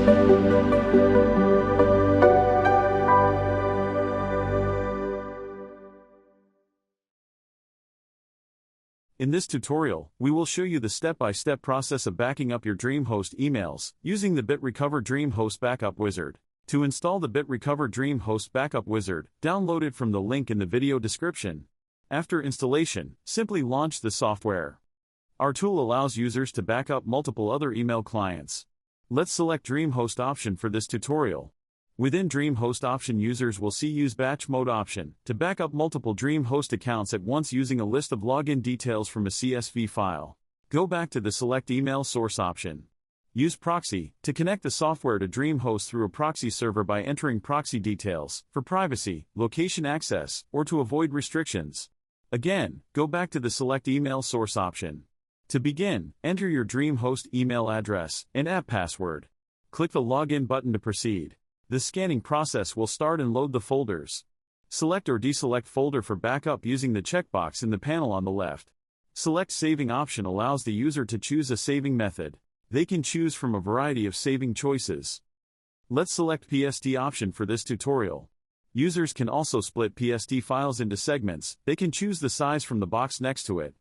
In this tutorial, we will show you the step-by-step process of backing up your DreamHost emails using the BitRecover DreamHost Backup Wizard. To install the BitRecover DreamHost Backup Wizard, download it from the link in the video description. After installation, simply launch the software. Our tool allows users to back up multiple other email clients. Let's select DreamHost option for this tutorial. Within DreamHost option, users will see Use Batch Mode option to back up multiple DreamHost accounts at once using a list of login details from a CSV file. Go back to the Select Email Source option. Use Proxy to connect the software to DreamHost through a proxy server by entering proxy details for privacy, location access, or to avoid restrictions. Again, go back to the Select Email Source option. To begin, enter your DreamHost email address and app password. Click the Login button to proceed. The scanning process will start and load the folders. Select or deselect folder for backup using the checkbox in the panel on the left. Select Saving option allows the user to choose a saving method. They can choose from a variety of saving choices. Let's select PSD option for this tutorial. Users can also split PSD files into segments. They can choose the size from the box next to it.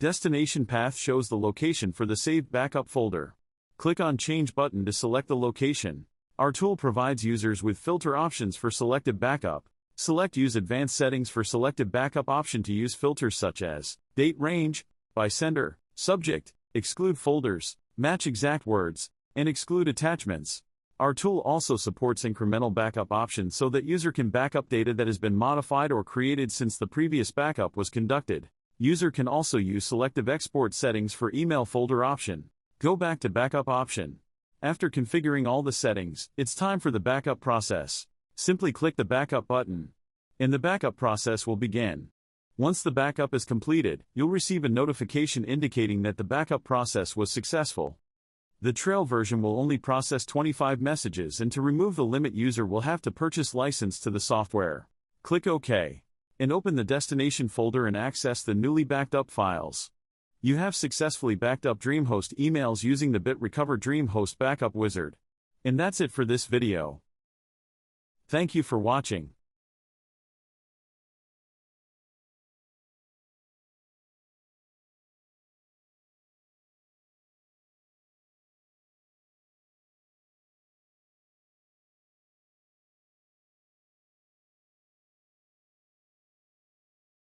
Destination path shows the location for the saved backup folder. Click on Change button to select the location. Our tool provides users with filter options for selected backup. Select Use Advanced Settings for selected backup option to use filters such as Date Range, By Sender, Subject, Exclude Folders, Match Exact Words, and Exclude Attachments. Our tool also supports incremental backup options so that user can backup data that has been modified or created since the previous backup was conducted. User can also use Selective Export Settings for email folder option. Go back to Backup option. After configuring all the settings, it's time for the backup process. Simply click the Backup button, and the backup process will begin. Once the backup is completed, you'll receive a notification indicating that the backup process was successful. The trail version will only process 25 messages, and to remove the limit, user will have to purchase license to the software. Click OK, and open the destination folder and access the newly backed up files. You have successfully backed up DreamHost emails using the BitRecover DreamHost Backup Wizard. And that's it for this video. Thank you for watching.